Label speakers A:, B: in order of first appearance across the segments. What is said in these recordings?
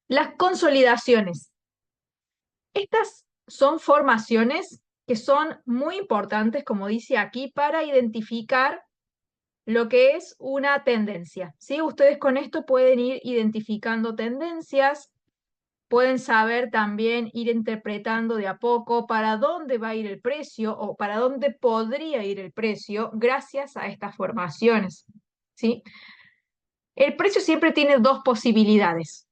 A: Las consolidaciones. Estas son formaciones que son muy importantes, como dice aquí, para identificar lo que es una tendencia. ¿Sí? Ustedes con esto pueden ir identificando tendencias, pueden saber también ir interpretando de a poco para dónde va a ir el precio o para dónde podría ir el precio gracias a estas formaciones. ¿Sí? El precio siempre tiene dos posibilidades.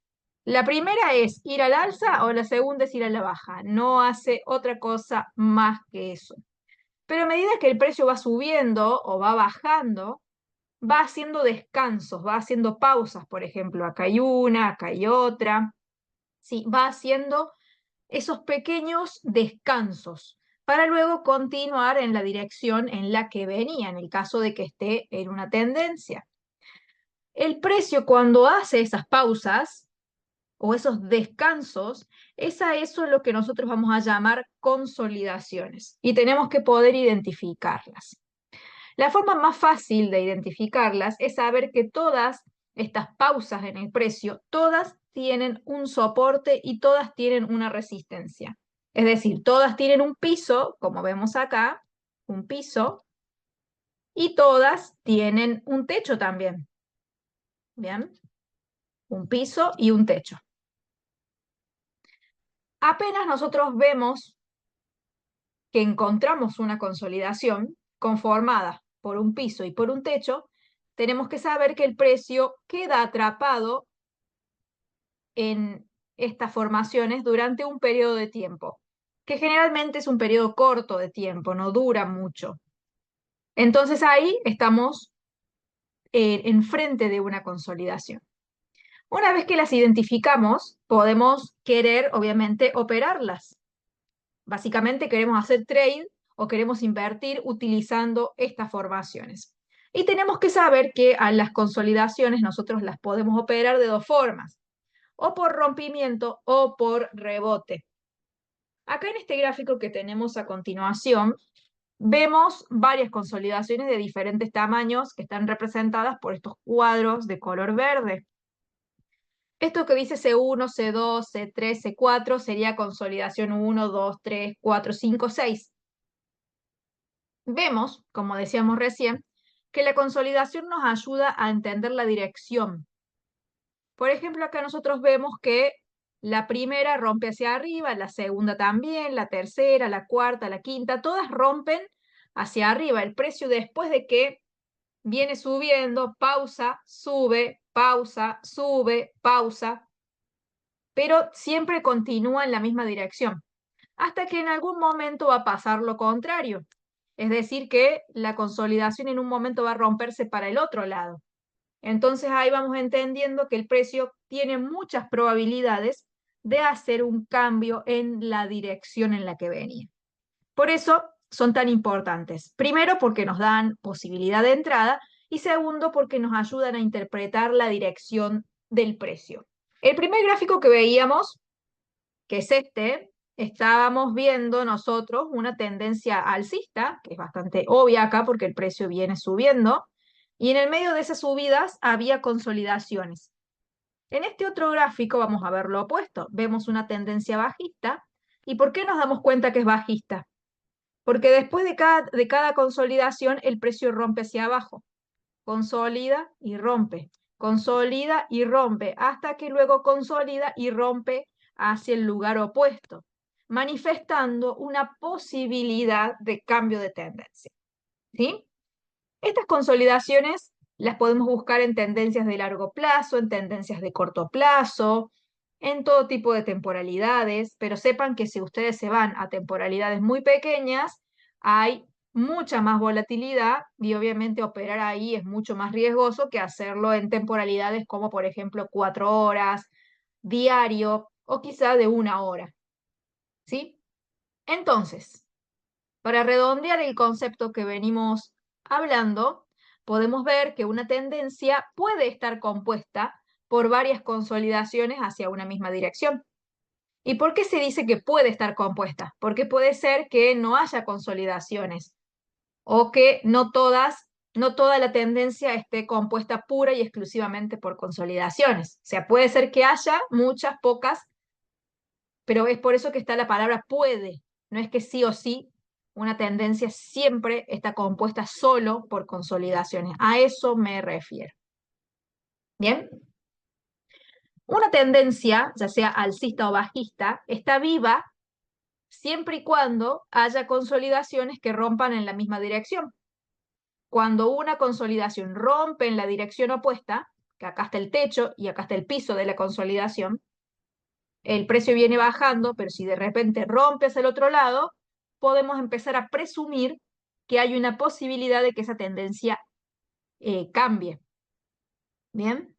A: La primera es ir al alza o la segunda es ir a la baja. No hace otra cosa más que eso. Pero a medida que el precio va subiendo o va bajando, va haciendo descansos, va haciendo pausas, por ejemplo, acá hay una, acá hay otra. Sí, va haciendo esos pequeños descansos para luego continuar en la dirección en la que venía, en el caso de que esté en una tendencia. El precio cuando hace esas pausas o esos descansos, es a eso lo que nosotros vamos a llamar consolidaciones y tenemos que poder identificarlas. La forma más fácil de identificarlas es saber que todas estas pausas en el precio, todas tienen un soporte y todas tienen una resistencia. Es decir, todas tienen un piso, como vemos acá, un piso, y todas tienen un techo también. Bien, un piso y un techo. Apenas nosotros vemos que encontramos una consolidación conformada por un piso y por un techo, tenemos que saber que el precio queda atrapado en estas formaciones durante un periodo de tiempo, que generalmente es un periodo corto de tiempo, no dura mucho. Entonces ahí estamos enfrente de una consolidación. Una vez que las identificamos, podemos querer, obviamente, operarlas. Básicamente queremos hacer trade o queremos invertir utilizando estas formaciones. Y tenemos que saber que a las consolidaciones nosotros las podemos operar de dos formas, o por rompimiento o por rebote. Acá en este gráfico que tenemos a continuación, vemos varias consolidaciones de diferentes tamaños que están representadas por estos cuadros de color verde. Esto que dice C1, C2, C3, C4 sería consolidación 1, 2, 3, 4, 5, 6. Vemos, como decíamos recién, que la consolidación nos ayuda a entender la dirección. Por ejemplo, acá nosotros vemos que la primera rompe hacia arriba, la segunda también, la tercera, la cuarta, la quinta, todas rompen hacia arriba. El precio después de que viene subiendo, pausa, sube, pausa, pero siempre continúa en la misma dirección, hasta que en algún momento va a pasar lo contrario. Es decir, que la consolidación en un momento va a romperse para el otro lado. Entonces ahí vamos entendiendo que el precio tiene muchas probabilidades de hacer un cambio en la dirección en la que venía. Por eso son tan importantes. Primero, porque nos dan posibilidad de entrada y segundo, porque nos ayudan a interpretar la dirección del precio. El primer gráfico que veíamos, que es este, estábamos viendo nosotros una tendencia alcista, que es bastante obvia acá porque el precio viene subiendo, y en el medio de esas subidas había consolidaciones. En este otro gráfico vamos a ver lo opuesto. Vemos una tendencia bajista. ¿Y por qué nos damos cuenta que es bajista? Porque después de cada consolidación el precio rompe hacia abajo. Consolida y rompe, hasta que luego consolida y rompe hacia el lugar opuesto, manifestando una posibilidad de cambio de tendencia. ¿Sí? Estas consolidaciones las podemos buscar en tendencias de largo plazo, en tendencias de corto plazo, en todo tipo de temporalidades, pero sepan que si ustedes se van a temporalidades muy pequeñas, hay mucha más volatilidad y obviamente operar ahí es mucho más riesgoso que hacerlo en temporalidades como por ejemplo 4 horas, diario o quizá de 1 hora. ¿Sí? Entonces, para redondear el concepto que venimos hablando, podemos ver que una tendencia puede estar compuesta por varias consolidaciones hacia una misma dirección. ¿Y por qué se dice que puede estar compuesta? Porque puede ser que no haya consolidaciones o que no todas no toda la tendencia esté compuesta pura y exclusivamente por consolidaciones. O sea, puede ser que haya muchas, pocas, pero es por eso que está la palabra puede. No es que sí o sí una tendencia siempre está compuesta solo por consolidaciones. A eso me refiero. ¿Bien? Una tendencia, ya sea alcista o bajista, está viva siempre y cuando haya consolidaciones que rompan en la misma dirección. Cuando una consolidación rompe en la dirección opuesta, que acá está el techo y acá está el piso de la consolidación, el precio viene bajando, pero si de repente rompe hacia el otro lado, podemos empezar a presumir que hay una posibilidad de que esa tendencia cambie. ¿Bien?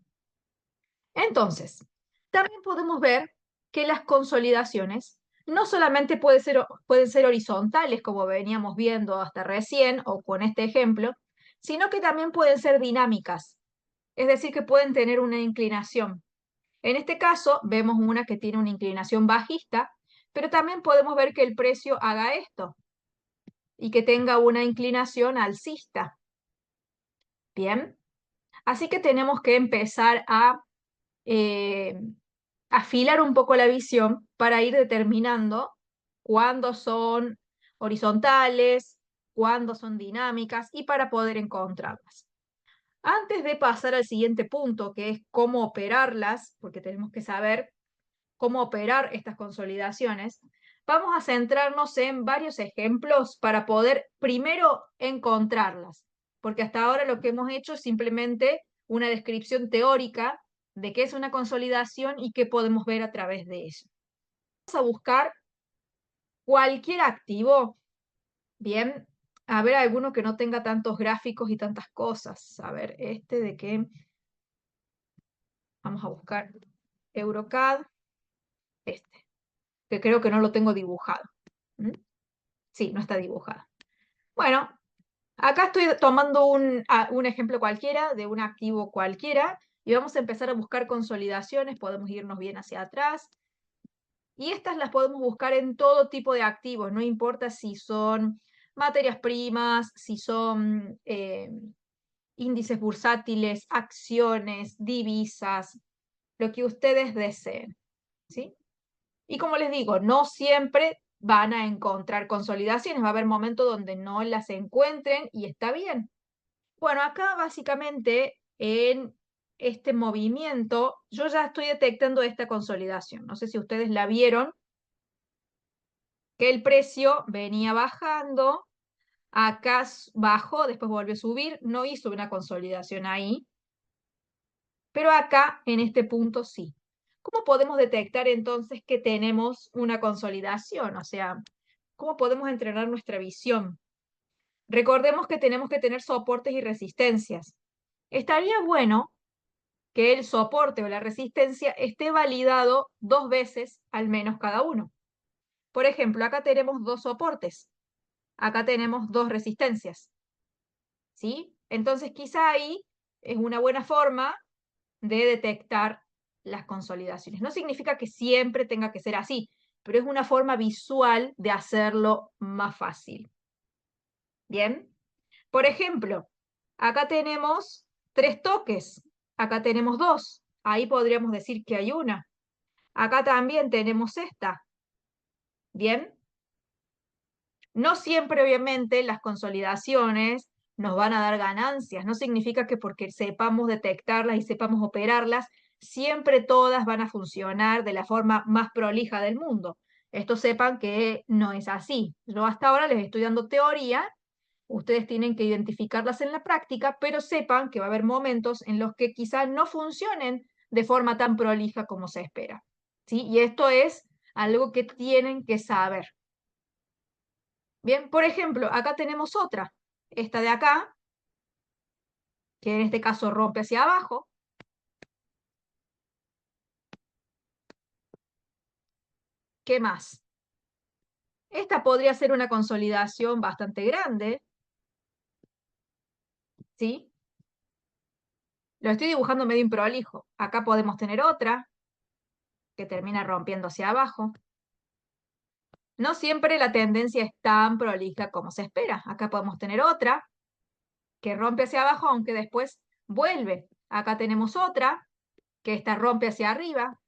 A: Entonces, también podemos ver que las consolidaciones no solamente pueden ser horizontales, como veníamos viendo hasta recién, o con este ejemplo, sino que también pueden ser dinámicas, es decir, que pueden tener una inclinación. En este caso, vemos una que tiene una inclinación bajista, pero también podemos ver que el precio haga esto y que tenga una inclinación alcista. Bien, así que tenemos que empezar a eh, afilar un poco la visión para ir determinando cuándo son horizontales, cuándo son dinámicas y para poder encontrarlas. Antes de pasar al siguiente punto, que es cómo operarlas, porque tenemos que saber cómo operar estas consolidaciones, vamos a centrarnos en varios ejemplos para poder primero encontrarlas, porque hasta ahora lo que hemos hecho es simplemente una descripción teórica de qué es una consolidación y qué podemos ver a través de eso. Vamos a buscar cualquier activo, bien, a ver alguno que no tenga tantos gráficos y tantas cosas. A ver, este de qué. Vamos a buscar Eurocad, este, que creo que no lo tengo dibujado. ¿Mm? Sí, no está dibujado. Bueno, acá estoy tomando un ejemplo cualquiera de un activo cualquiera y vamos a empezar a buscar consolidaciones, podemos irnos bien hacia atrás. Y estas las podemos buscar en todo tipo de activos, no importa si son materias primas, si son índices bursátiles, acciones, divisas, lo que ustedes deseen, ¿sí? Y como les digo, no siempre van a encontrar consolidaciones, va a haber momentos donde no las encuentren y está bien. Bueno, acá básicamente en este movimiento yo ya estoy detectando esta consolidación. No sé si ustedes la vieron, que el precio venía bajando, acá bajó, después volvió a subir, no hizo una consolidación ahí, pero acá en este punto sí. ¿Cómo podemos detectar entonces que tenemos una consolidación? O sea, ¿cómo podemos entrenar nuestra visión? Recordemos que tenemos que tener soportes y resistencias. Estaría bueno que el soporte o la resistencia esté validado 2 veces al menos cada uno. Por ejemplo, acá tenemos 2 soportes, acá tenemos 2 resistencias, ¿sí? Entonces quizá ahí es una buena forma de detectar las consolidaciones. No significa que siempre tenga que ser así, pero es una forma visual de hacerlo más fácil. Bien, por ejemplo, acá tenemos 3 toques, acá tenemos 2, ahí podríamos decir que hay una. Acá también tenemos esta. Bien, no siempre obviamente las consolidaciones nos van a dar ganancias, no significa que porque sepamos detectarlas y sepamos operarlas, siempre todas van a funcionar de la forma más prolija del mundo. Esto sepan que no es así. Yo hasta ahora les estoy dando teoría. Ustedes tienen que identificarlas en la práctica, pero sepan que va a haber momentos en los que quizás no funcionen de forma tan prolija como se espera. ¿Sí? Y esto es algo que tienen que saber. Bien, por ejemplo, acá tenemos otra, esta de acá, que en este caso rompe hacia abajo. ¿Qué más? Esta podría ser una consolidación bastante grande, ¿sí? Lo estoy dibujando medio improlijo. Acá podemos tener otra, que termina rompiendo hacia abajo. No siempre la tendencia es tan prolija como se espera. Acá podemos tener otra, que rompe hacia abajo, aunque después vuelve. Acá tenemos otra, que esta rompe hacia arriba.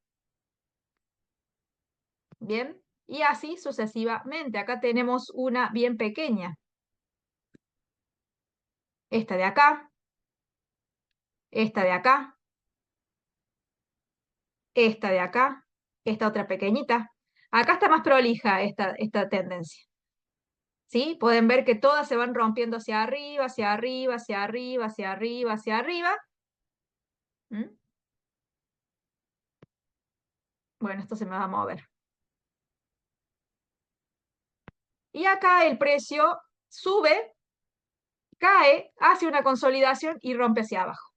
A: Bien, y así sucesivamente. Acá tenemos una bien pequeña. Esta de acá, esta de acá, esta de acá, esta otra pequeñita. Acá está más prolija esta tendencia. ¿Sí? Pueden ver que todas se van rompiendo hacia arriba, hacia arriba, hacia arriba, hacia arriba, hacia arriba. ¿Mm? Bueno, esto se me va a mover. Y acá el precio sube, cae, hace una consolidación y rompe hacia abajo.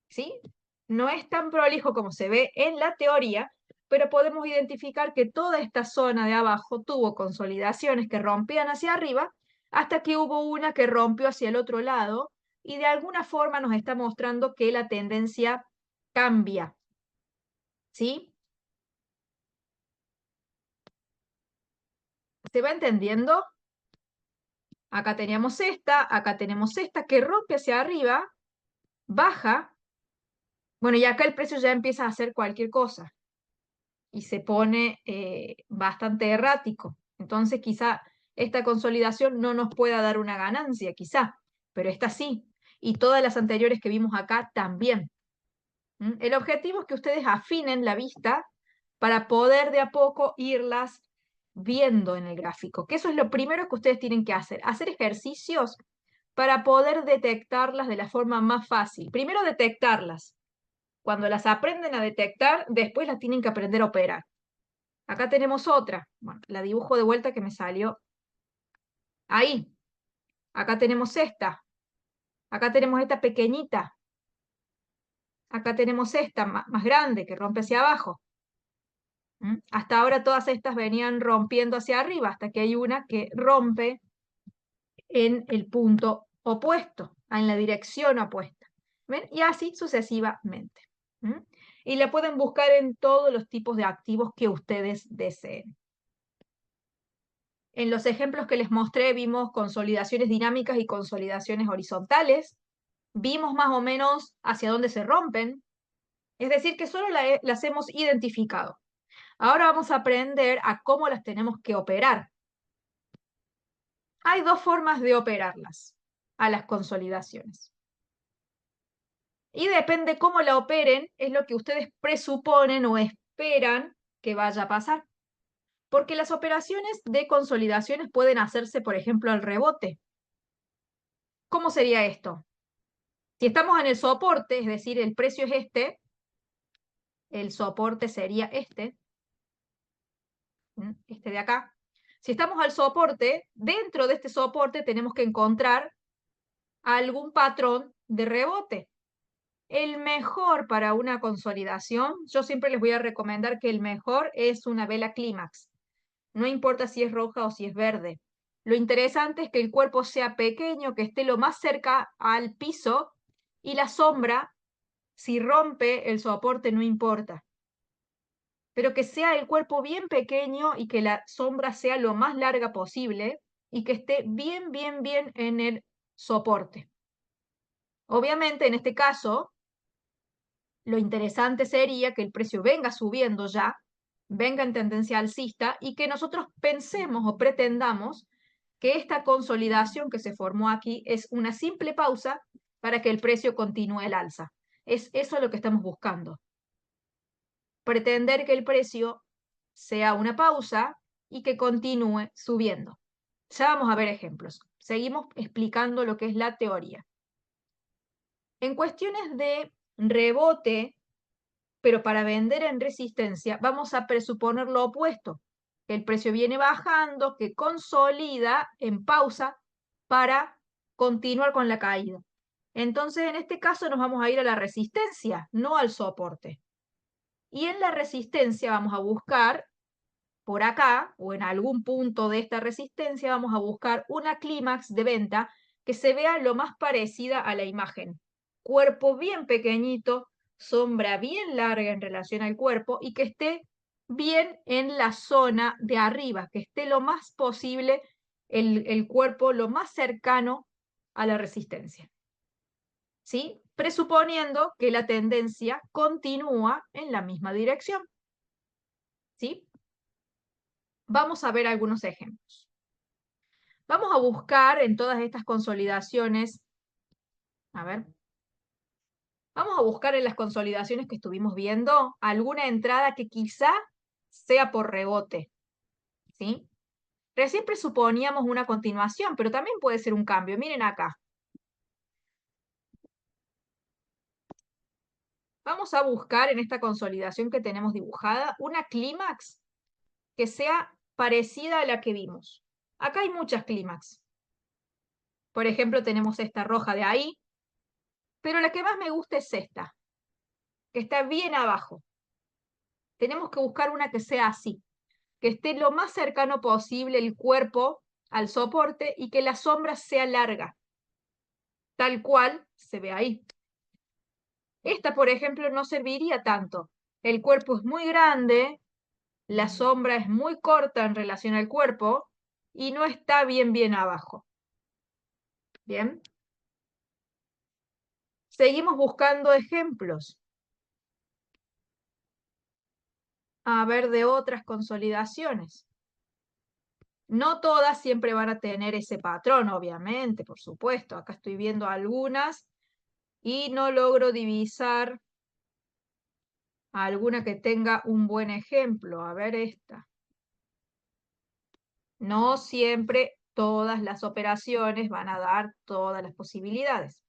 A: ¿Sí? No es tan prolijo como se ve en la teoría, pero podemos identificar que toda esta zona de abajo tuvo consolidaciones que rompían hacia arriba, hasta que hubo una que rompió hacia el otro lado, y de alguna forma nos está mostrando que la tendencia cambia. ¿Sí? ¿Se va entendiendo? Acá tenemos esta que rompe hacia arriba, baja, bueno, y acá el precio ya empieza a hacer cualquier cosa y se pone bastante errático. Entonces quizá esta consolidación no nos pueda dar una ganancia, quizá, pero esta sí. Y todas las anteriores que vimos acá también. El objetivo es que ustedes afinen la vista para poder de a poco irlas viendo en el gráfico, que eso es lo primero que ustedes tienen que hacer ejercicios para poder detectarlas de la forma más fácil. Primero detectarlas. Cuando las aprenden a detectar, después las tienen que aprender a operar. Acá tenemos otra. Bueno, la dibujo de vuelta que me salió ahí. Acá tenemos esta. Acá tenemos esta pequeñita. Acá tenemos esta más grande que rompe hacia abajo. Hasta ahora todas estas venían rompiendo hacia arriba, hasta que hay una que rompe en el punto opuesto, en la dirección opuesta. ¿Ven? Y así sucesivamente. Y la pueden buscar en todos los tipos de activos que ustedes deseen. En los ejemplos que les mostré vimos consolidaciones dinámicas y consolidaciones horizontales. Vimos más o menos hacia dónde se rompen. Es decir, que solo las hemos identificado. Ahora vamos a aprender a cómo las tenemos que operar. Hay dos formas de operarlas a las consolidaciones. Y depende cómo la operen, es lo que ustedes presuponen o esperan que vaya a pasar. Porque las operaciones de consolidaciones pueden hacerse, por ejemplo, al rebote. ¿Cómo sería esto? Si estamos en el soporte, es decir, el precio es este, el soporte sería este de acá. Si estamos al soporte, dentro de este soporte tenemos que encontrar algún patrón de rebote. El mejor para una consolidación, yo siempre les voy a recomendar que el mejor es una vela clímax. No importa si es roja o si es verde. Lo interesante es que el cuerpo sea pequeño, que esté lo más cerca al piso, y la sombra, si rompe el soporte, no importa. Pero que sea el cuerpo bien pequeño y que la sombra sea lo más larga posible y que esté bien, bien, bien en el soporte. Obviamente, en este caso, lo interesante sería que el precio venga subiendo ya, venga en tendencia alcista y que nosotros pensemos o pretendamos que esta consolidación que se formó aquí es una simple pausa para que el precio continúe el alza. Es eso lo que estamos buscando. Pretender que el precio sea una pausa y que continúe subiendo. Ya vamos a ver ejemplos. Seguimos explicando lo que es la teoría. En cuestiones de rebote, pero para vender en resistencia, vamos a presuponer lo opuesto, que el precio viene bajando, que consolida en pausa para continuar con la caída. Entonces, en este caso nos vamos a ir a la resistencia, no al soporte. Y en la resistencia vamos a buscar por acá, o en algún punto de esta resistencia, vamos a buscar una clímax de venta que se vea lo más parecida a la imagen. Cuerpo bien pequeñito, sombra bien larga en relación al cuerpo y que esté bien en la zona de arriba, que esté lo más posible el cuerpo lo más cercano a la resistencia. ¿Sí? Presuponiendo que la tendencia continúa en la misma dirección. ¿Sí? Vamos a ver algunos ejemplos. Vamos a buscar en todas estas consolidaciones, a ver, vamos a buscar en las consolidaciones que estuvimos viendo alguna entrada que quizá sea por rebote, ¿sí? Recién presuponíamos una continuación, pero también puede ser un cambio. Miren acá. Vamos a buscar en esta consolidación que tenemos dibujada una clímax que sea parecida a la que vimos. Acá hay muchas clímax. Por ejemplo, tenemos esta roja de ahí, pero la que más me gusta es esta, que está bien abajo. Tenemos que buscar una que sea así, que esté lo más cercano posible el cuerpo al soporte y que la sombra sea larga, tal cual se ve ahí. Esta, por ejemplo, no serviría tanto. El cuerpo es muy grande, la sombra es muy corta en relación al cuerpo y no está bien abajo. Bien. Seguimos buscando ejemplos. A ver de otras consolidaciones. No todas siempre van a tener ese patrón, obviamente, por supuesto. Acá estoy viendo algunas y no logro divisar alguna que tenga un buen ejemplo. A ver esta. No siempre todas las operaciones van a dar todas las posibilidades.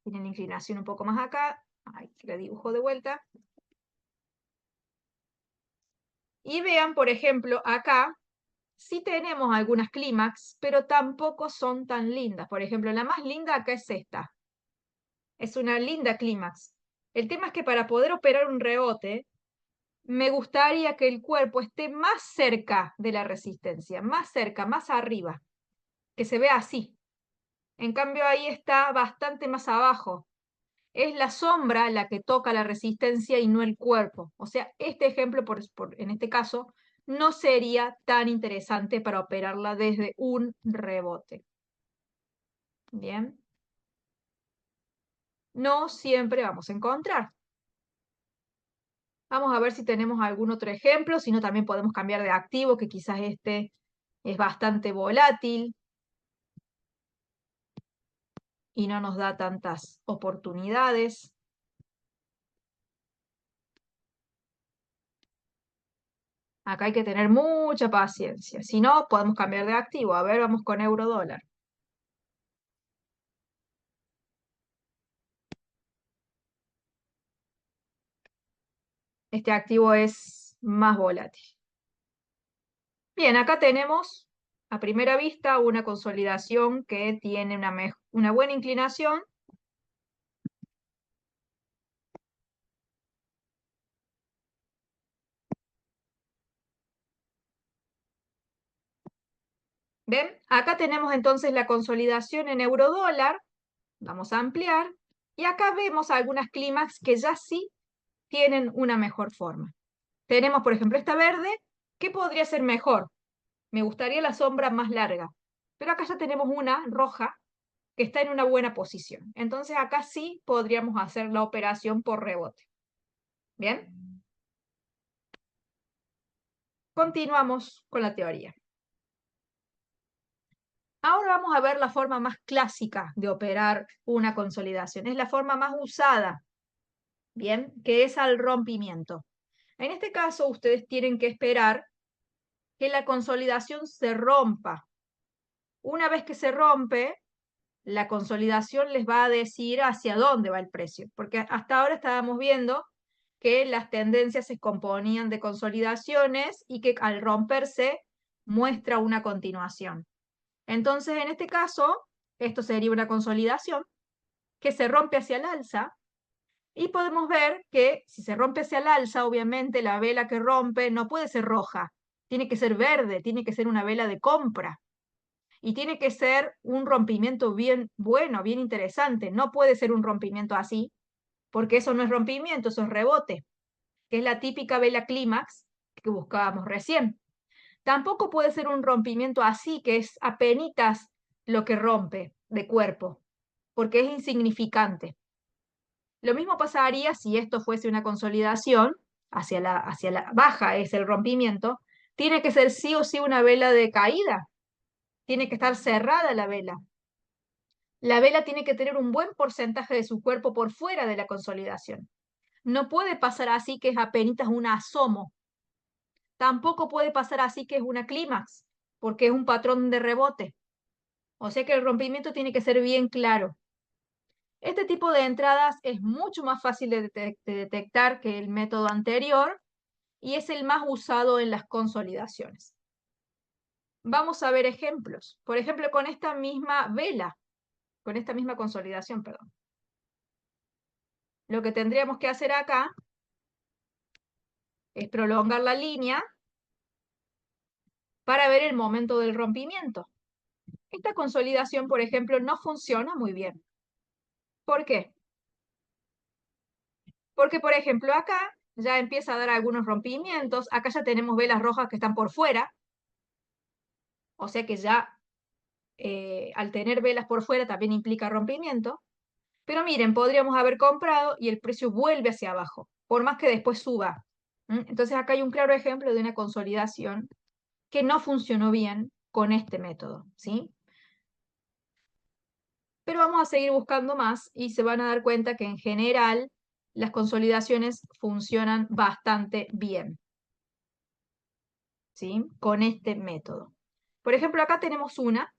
A: Tienen inclinación un poco más acá. Ahí la dibujo de vuelta. Y vean, por ejemplo, acá sí tenemos algunas clímax, pero tampoco son tan lindas. Por ejemplo, la más linda acá es esta. Es una linda clímax. El tema es que para poder operar un rebote, me gustaría que el cuerpo esté más cerca de la resistencia, más cerca, más arriba, que se vea así. En cambio, ahí está bastante más abajo. Es la sombra la que toca la resistencia y no el cuerpo. O sea, este ejemplo, en este caso, no sería tan interesante para operarla desde un rebote. Bien. No siempre vamos a encontrar. Vamos a ver si tenemos algún otro ejemplo, si no también podemos cambiar de activo, que quizás este es bastante volátil y no nos da tantas oportunidades. Acá hay que tener mucha paciencia, si no podemos cambiar de activo. A ver, vamos con euro dólar. Este activo es más volátil. Bien, acá tenemos a primera vista una consolidación que tiene una buena inclinación. ¿Ven? Acá tenemos entonces la consolidación en euro dólar. Vamos a ampliar. Y acá vemos algunas clímax que ya sí tienen una mejor forma. Tenemos, por ejemplo, esta verde, que podría ser mejor. Me gustaría la sombra más larga. Pero acá ya tenemos una roja que está en una buena posición. Entonces acá sí podríamos hacer la operación por rebote. ¿Bien? Continuamos con la teoría. Ahora vamos a ver la forma más clásica de operar una consolidación. Es la forma más usada, ¿bien? Que es al rompimiento. En este caso, ustedes tienen que esperar que la consolidación se rompa. Una vez que se rompe, la consolidación les va a decir hacia dónde va el precio, porque hasta ahora estábamos viendo que las tendencias se componían de consolidaciones y que al romperse muestra una continuación. Entonces, en este caso, esto sería una consolidación que se rompe hacia el alza y podemos ver que si se rompe hacia el alza, obviamente la vela que rompe no puede ser roja, tiene que ser verde, tiene que ser una vela de compra. Y tiene que ser un rompimiento bien bueno, bien interesante. No puede ser un rompimiento así, porque eso no es rompimiento, eso es rebote, que es la típica vela clímax que buscábamos recién. Tampoco puede ser un rompimiento así, que es apenitas lo que rompe de cuerpo, porque es insignificante. Lo mismo pasaría si esto fuese una consolidación, hacia la baja es el rompimiento, tiene que ser sí o sí una vela de caída, tiene que estar cerrada la vela. La vela tiene que tener un buen porcentaje de su cuerpo por fuera de la consolidación. No puede pasar así que es apenas un asomo. Tampoco puede pasar así que es una clímax, porque es un patrón de rebote. O sea que el rompimiento tiene que ser bien claro. Este tipo de entradas es mucho más fácil de detectar que el método anterior y es el más usado en las consolidaciones. Vamos a ver ejemplos. Por ejemplo, con esta misma vela, con esta misma consolidación, perdón. Lo que tendríamos que hacer acá es prolongar la línea para ver el momento del rompimiento. Esta consolidación, por ejemplo, no funciona muy bien. ¿Por qué? Porque, por ejemplo, acá ya empieza a dar algunos rompimientos. Acá ya tenemos velas rojas que están por fuera. O sea que ya al tener velas por fuera también implica rompimiento. Pero miren, podríamos haber comprado y el precio vuelve hacia abajo, por más que después suba. Entonces acá hay un claro ejemplo de una consolidación que no funcionó bien con este método, ¿sí? Pero vamos a seguir buscando más y se van a dar cuenta que en general las consolidaciones funcionan bastante bien, ¿sí? Con este método. Por ejemplo, acá tenemos una,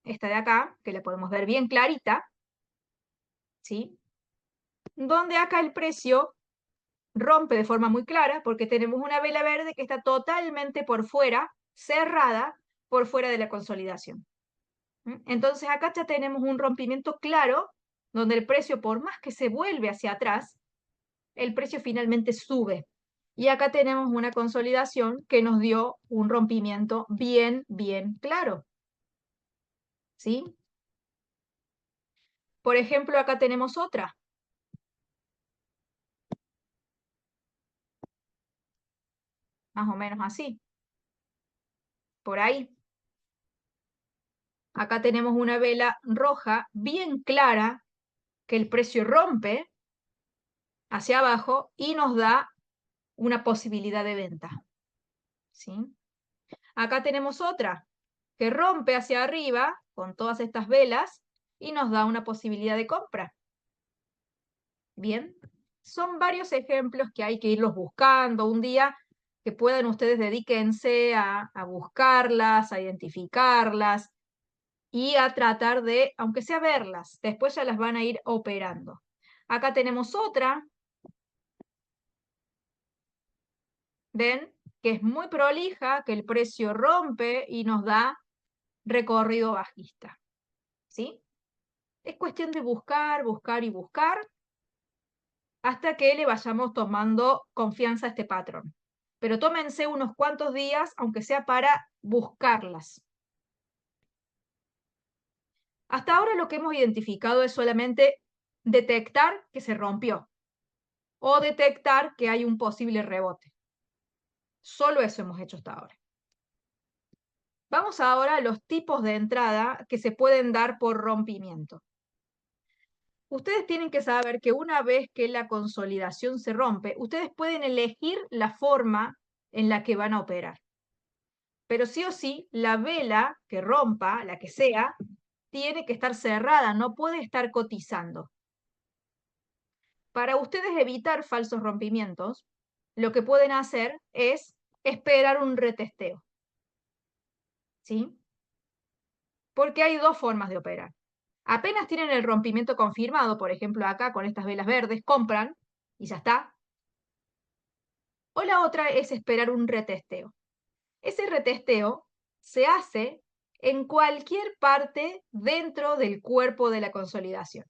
A: esta de acá, que la podemos ver bien clarita, ¿sí? Donde acá el precio rompe de forma muy clara porque tenemos una vela verde que está totalmente por fuera, cerrada, por fuera de la consolidación. Entonces acá ya tenemos un rompimiento claro donde el precio, por más que se vuelve hacia atrás, el precio finalmente sube. Y acá tenemos una consolidación que nos dio un rompimiento bien, bien claro. ¿Sí? Por ejemplo, acá tenemos otra. Más o menos así. Por ahí. Acá tenemos una vela roja bien clara que el precio rompe hacia abajo y nos da una posibilidad de venta. ¿Sí? Acá tenemos otra que rompe hacia arriba con todas estas velas y nos da una posibilidad de compra. Bien, son varios ejemplos que hay que irlos buscando. Un día que puedan ustedes dedíquense a buscarlas, a identificarlas y a tratar de, aunque sea verlas, después ya las van a ir operando. Acá tenemos otra. ¿Ven? Que es muy prolija, que el precio rompe y nos da recorrido bajista. ¿Sí? Es cuestión de buscar, buscar y buscar hasta que le vayamos tomando confianza a este patrón. Pero tómense unos cuantos días, aunque sea para buscarlas. Hasta ahora lo que hemos identificado es solamente detectar que se rompió o detectar que hay un posible rebote. Solo eso hemos hecho hasta ahora. Vamos ahora a los tipos de entrada que se pueden dar por rompimiento. Ustedes tienen que saber que una vez que la consolidación se rompe, ustedes pueden elegir la forma en la que van a operar. Pero sí o sí, la vela que rompa, la que sea, tiene que estar cerrada, no puede estar cotizando. Para ustedes evitar falsos rompimientos, lo que pueden hacer es esperar un retesteo. ¿Sí? Porque hay dos formas de operar. Apenas tienen el rompimiento confirmado, por ejemplo acá con estas velas verdes, compran y ya está. O la otra es esperar un retesteo. Ese retesteo se hace en cualquier parte dentro del cuerpo de la consolidación.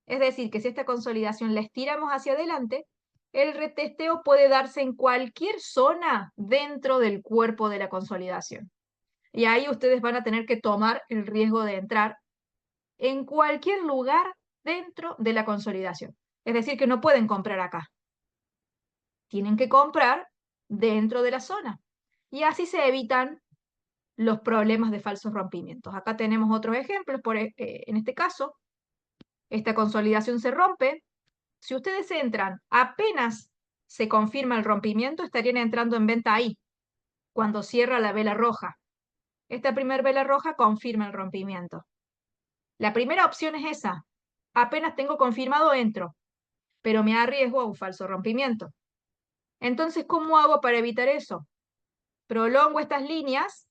A: Es decir, que si esta consolidación la estiramos hacia adelante, el retesteo puede darse en cualquier zona dentro del cuerpo de la consolidación. Y ahí ustedes van a tener que tomar el riesgo de entrar en cualquier lugar dentro de la consolidación. Es decir, que no pueden comprar acá. Tienen que comprar dentro de la zona. Y así se evitan los problemas de falsos rompimientos. Acá tenemos otros ejemplos. En este caso, esta consolidación se rompe. Si ustedes entran, apenas se confirma el rompimiento, estarían entrando en venta ahí, cuando cierra la vela roja. Esta primera vela roja confirma el rompimiento. La primera opción es esa. Apenas tengo confirmado, entro, pero me arriesgo a un falso rompimiento. Entonces, ¿cómo hago para evitar eso? Prolongo estas líneas,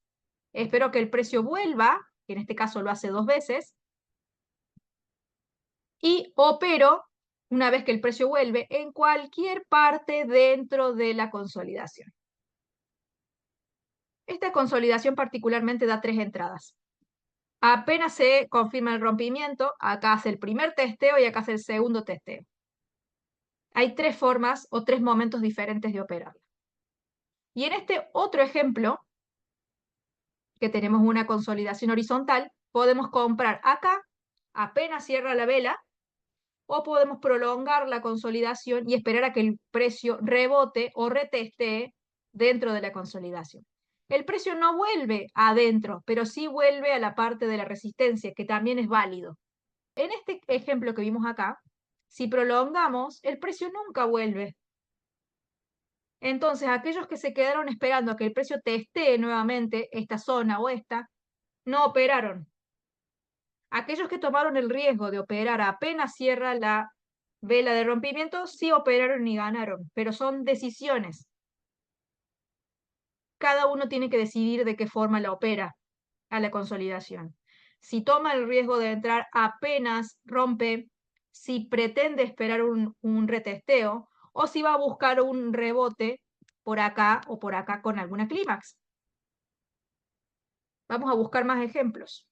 A: espero que el precio vuelva, que en este caso lo hace 2 veces, y opero, una vez que el precio vuelve, en cualquier parte dentro de la consolidación. Esta consolidación particularmente da 3 entradas. Apenas se confirma el rompimiento, acá hace el primer testeo y acá hace el segundo testeo. Hay 3 formas o 3 momentos diferentes de operarla. Y en este otro ejemplo, que tenemos una consolidación horizontal, podemos comprar acá, apenas cierra la vela, o podemos prolongar la consolidación y esperar a que el precio rebote o retestee dentro de la consolidación. El precio no vuelve adentro, pero sí vuelve a la parte de la resistencia, que también es válido. En este ejemplo que vimos acá, si prolongamos, el precio nunca vuelve. Entonces, aquellos que se quedaron esperando a que el precio testee nuevamente esta zona o esta, no operaron. Aquellos que tomaron el riesgo de operar apenas cierra la vela de rompimiento, sí operaron y ganaron, pero son decisiones. Cada uno tiene que decidir de qué forma la opera a la consolidación. Si toma el riesgo de entrar apenas rompe, si pretende esperar un retesteo, o si va a buscar un rebote por acá o por acá con alguna clímax. Vamos a buscar más ejemplos.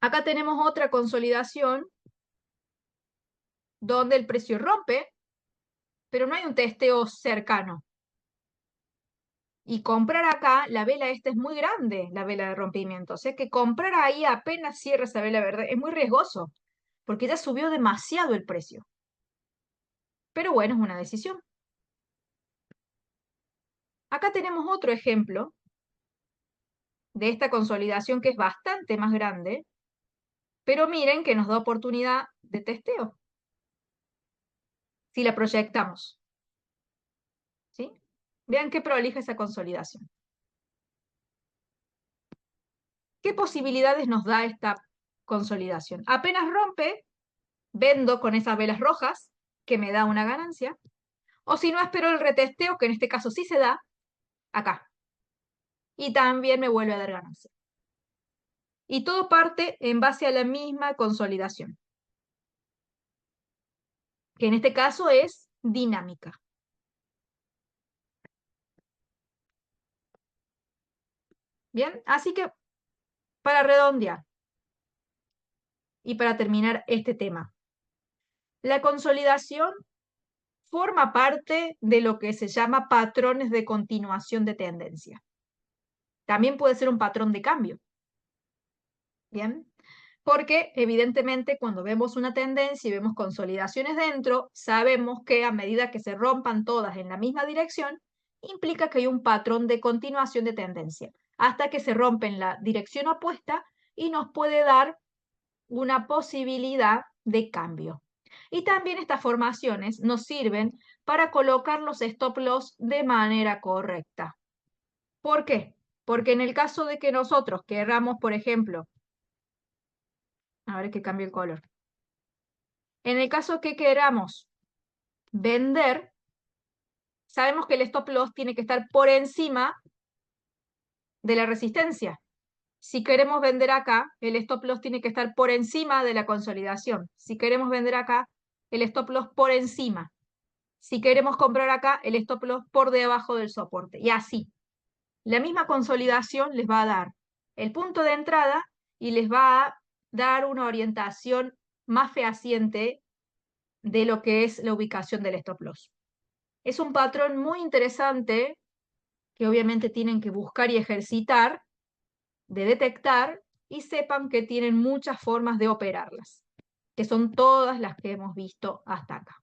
A: Acá tenemos otra consolidación donde el precio rompe, pero no hay un testeo cercano. Y comprar acá, la vela esta es muy grande, la vela de rompimiento. O sea que comprar ahí apenas cierra esa vela verde es muy riesgoso, porque ya subió demasiado el precio. Pero bueno, es una decisión. Acá tenemos otro ejemplo de esta consolidación que es bastante más grande, pero miren que nos da oportunidad de testeo. Si la proyectamos, ¿sí? Vean qué prolija esa consolidación. ¿Qué posibilidades nos da esta consolidación? Apenas rompe, vendo con esas velas rojas, que me da una ganancia, o si no, espero el retesteo, que en este caso sí se da, acá. Y también me vuelve a dar ganancia. Y todo parte en base a la misma consolidación, que en este caso es dinámica. Bien, así que para redondear y para terminar este tema, la consolidación forma parte de lo que se llama patrones de continuación de tendencia. También puede ser un patrón de cambio. Bien, porque evidentemente cuando vemos una tendencia y vemos consolidaciones dentro, sabemos que a medida que se rompan todas en la misma dirección, implica que hay un patrón de continuación de tendencia, hasta que se rompe en la dirección opuesta y nos puede dar una posibilidad de cambio. Y también estas formaciones nos sirven para colocar los stop loss de manera correcta. ¿Por qué? Porque en el caso de que nosotros queramos, por ejemplo, a ver que cambie el color. En el caso que queramos vender, sabemos que el stop loss tiene que estar por encima de la resistencia. Si queremos vender acá, el stop loss tiene que estar por encima de la consolidación. Si queremos vender acá, el stop loss por encima. Si queremos comprar acá, el stop loss por debajo del soporte. Y así. La misma consolidación les va a dar el punto de entrada y les va a dar una orientación más fehaciente de lo que es la ubicación del stop loss. Es un patrón muy interesante que obviamente tienen que buscar y ejercitar, de detectar y sepan que tienen muchas formas de operarlas, que son todas las que hemos visto hasta acá.